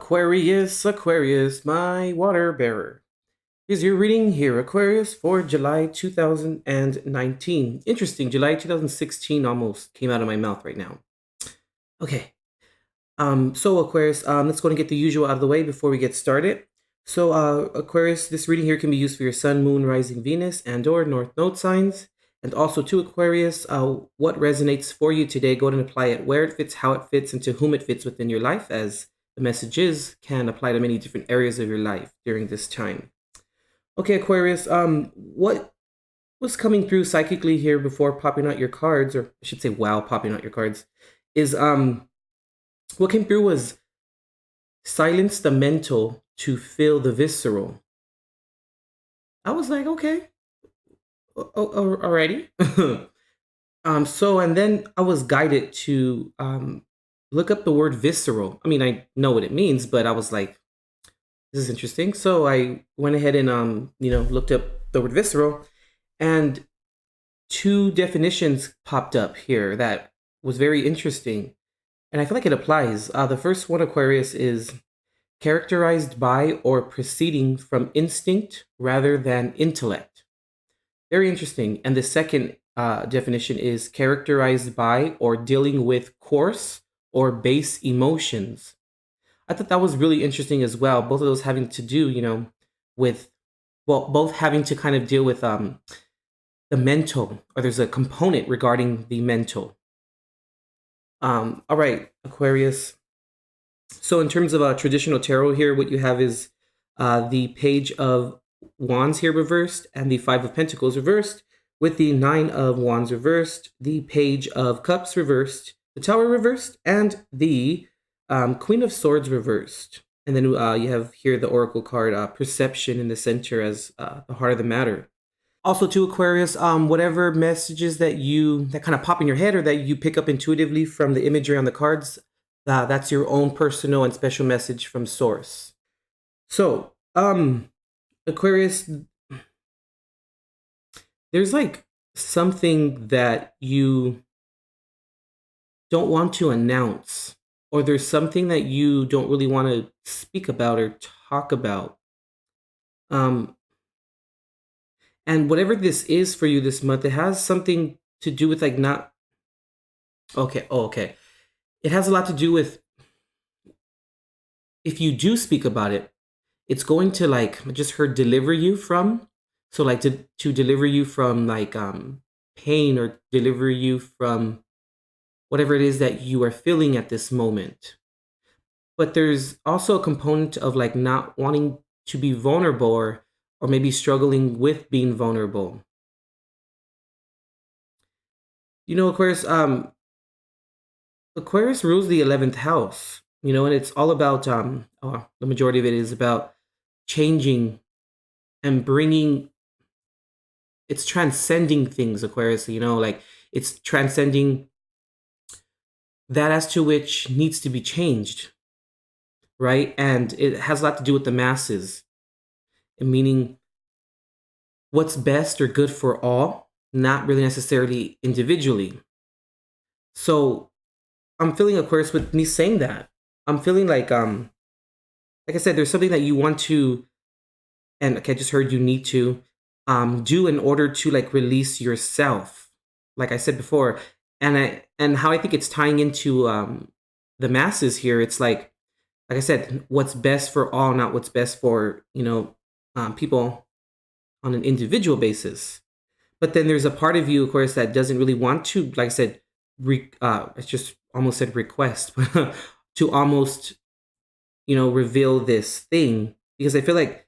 Aquarius, Aquarius, my water bearer. Here's your reading here, Aquarius, for July 2019. Interesting, July 2016 almost came out of my mouth right now. Okay, so Aquarius, let's go and get the usual out of the way before we get started. So, Aquarius, this reading here can be used for your Sun, Moon, Rising, Venus, and/or North Node signs. And also to Aquarius, what resonates for you today, go ahead and apply it where it fits, how it fits, and to whom it fits within your life, as the messages can apply to many different areas of your life during this time. Okay, Aquarius, what was coming through psychically here before popping out your cards, or I should say while popping out your cards, is what came through was silence the mental to feel the visceral. I was like, okay, alrighty. So, and then I was guided to look up the word visceral. I mean, I know what it means, but I was like, this is interesting. So I went ahead and looked up the word visceral, and two definitions popped up here that was very interesting, and I feel like it applies. The first one, Aquarius, is characterized by or proceeding from instinct rather than intellect. Very interesting. And the second definition is characterized by or dealing with coarse or base emotions. I thought that was really interesting as well. Both of those having to do, with, well, both having to kind of deal with the mental, or there's a component regarding the mental. All right, Aquarius. So in terms of traditional tarot here, what you have is the Page of Wands here reversed, and the Five of Pentacles reversed, with the Nine of Wands reversed, the Page of Cups reversed, the Tower reversed, and the Queen of Swords reversed. And then you have here the Oracle card, Perception, in the center as the heart of the matter. Also to Aquarius, whatever messages that kind of pop in your head or that you pick up intuitively from the imagery on the cards, that's your own personal and special message from source. So, Aquarius, there's like something that you don't want to announce, or there's something that you don't really want to speak about or talk about. And whatever this is for you this month, it has something to do with like not. Okay. Oh, okay. It has a lot to do with, if you do speak about it, it's going to, like, I just heard, deliver you from. So like to deliver you from like pain, or deliver you from whatever it is that you are feeling at this moment. But there's also a component of like not wanting to be vulnerable, or maybe struggling with being vulnerable. Aquarius, Aquarius rules the 11th house, and it's all about, the majority of it is about changing and bringing, it's transcending things, Aquarius, like it's transcending that as to which needs to be changed, right? And it has a lot to do with the masses, meaning what's best or good for all, not really necessarily individually. So I'm feeling, Aquarius, with me saying that, I'm feeling like I said, there's something that you want to, and okay, I just heard you need to do in order to like release yourself, like I said before. And how I think it's tying into the masses here. It's like I said, what's best for all, not what's best for people on an individual basis. But then there's a part of you, of course, that doesn't really want to, like I said, it's just almost said request, to almost, reveal this thing, because I feel like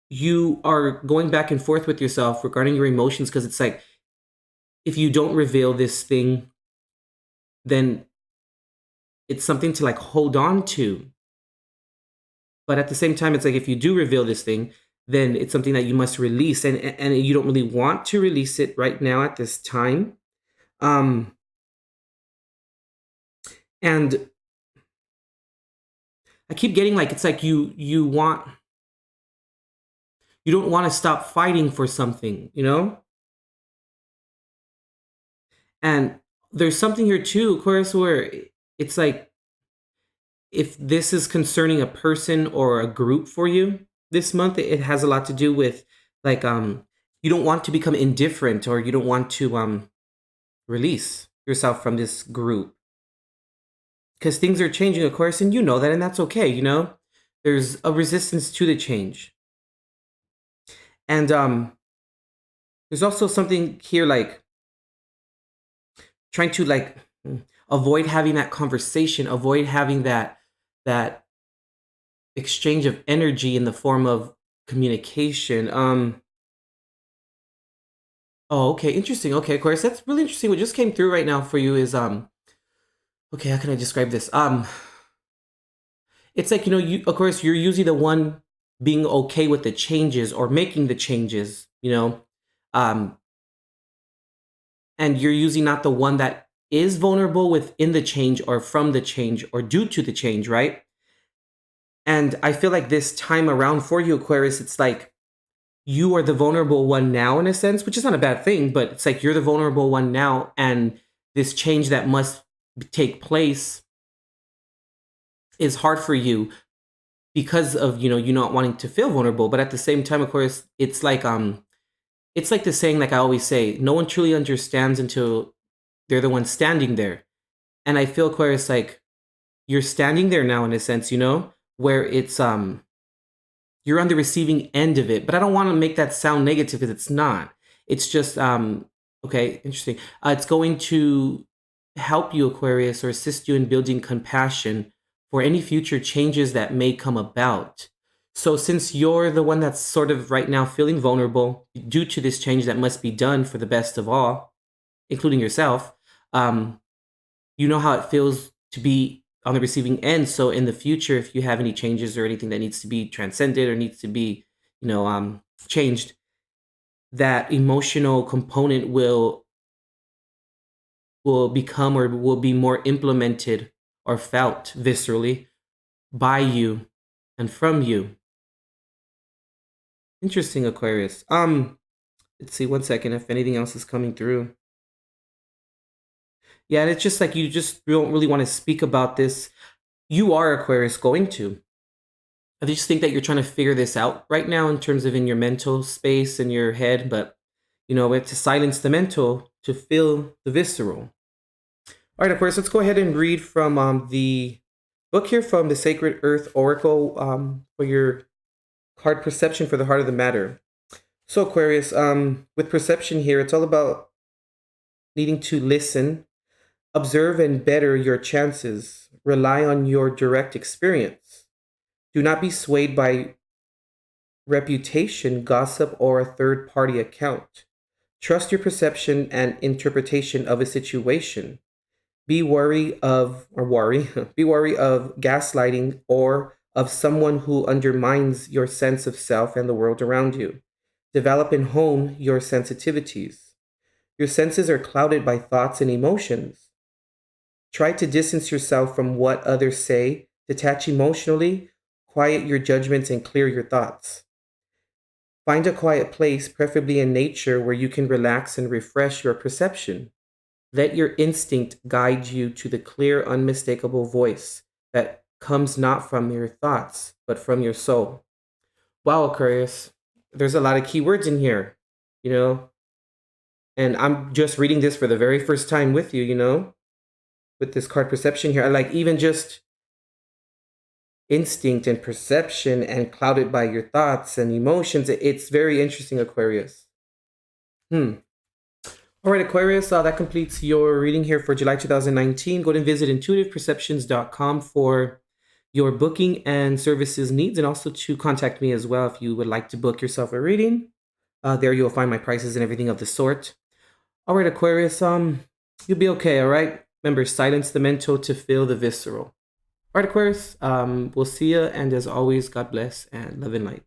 you are going back and forth with yourself regarding your emotions, because it's like, if you don't reveal this thing, then it's something to like hold on to. But at the same time, it's like, if you do reveal this thing, then it's something that you must release, and you don't really want to release it right now at this time. And I keep getting like, it's like you don't want to stop fighting for something, And there's something here too, of course, where it's like, if this is concerning a person or a group for you this month, it has a lot to do with like you don't want to become indifferent, or you don't want to release yourself from this group, because things are changing, of course, and you know that, and that's okay. There's a resistance to the change. And there's also something here like trying to like avoid having that conversation, avoid having that exchange of energy in the form of communication. Oh, okay, interesting. Okay, of course, that's really interesting. What just came through right now for you is okay, how can I describe this? It's like, you, of course, you're usually the one being okay with the changes or making the changes, um, and you're usually not the one that is vulnerable within the change or from the change or due to the change, right? And I feel like this time around for you, Aquarius, it's like you are the vulnerable one now in a sense, which is not a bad thing, but it's like you're the vulnerable one now, and this change that must take place is hard for you because of you not wanting to feel vulnerable. But at the same time, of course, it's like the saying, like I always say, no one truly understands until they're the one standing there. And I feel, Aquarius, like you're standing there now in a sense, where it's you're on the receiving end of it. But I don't want to make that sound negative, because it's not. It's just okay, interesting. It's going to help you, Aquarius, or assist you in building compassion for any future changes that may come about. So since you're the one that's sort of right now feeling vulnerable due to this change that must be done for the best of all, including yourself, you know how it feels to be on the receiving end. So in the future, if you have any changes or anything that needs to be transcended or needs to be, changed, that emotional component will become, or will be more implemented or felt viscerally by you and from you. Interesting, Aquarius. Let's see, one second, if anything else is coming through. Yeah, and it's just like you just don't really want to speak about this. You are, Aquarius, going to. I just think that you're trying to figure this out right now in terms of in your mental space and your head, but we have to silence the mental to feel the visceral. All right, Aquarius, let's go ahead and read from the book here from the Sacred Earth Oracle for your card perception for the heart of the matter. So, Aquarius, with perception here, it's all about needing to listen, observe, and better your chances. Rely on your direct experience. Do not be swayed by reputation, gossip, or a third party account. Trust your perception and interpretation of a situation. Be wary of, be wary of gaslighting or of someone who undermines your sense of self and the world around you. Develop and hone your sensitivities. Your senses are clouded by thoughts and emotions. Try to distance yourself from what others say, detach emotionally, quiet your judgments, and clear your thoughts. Find a quiet place, preferably in nature, where you can relax and refresh your perception. Let your instinct guide you to the clear, unmistakable voice that comes not from your thoughts, but from your soul. Wow, Aquarius, there's a lot of keywords in here, and I'm just reading this for the very first time with you, with this card perception here. I like even just instinct and perception and clouded by your thoughts and emotions. It's very interesting, Aquarius. All right, Aquarius, that completes your reading here for July 2019. Go ahead and visit intuitiveperceptions.com for your booking and services needs, and also to contact me as well if you would like to book yourself a reading. There you'll find my prices and everything of the sort. All right, Aquarius, you'll be okay, all right? Remember, silence the mental to feel the visceral. All right, Aquarius, we'll see you, and as always, God bless and love and light.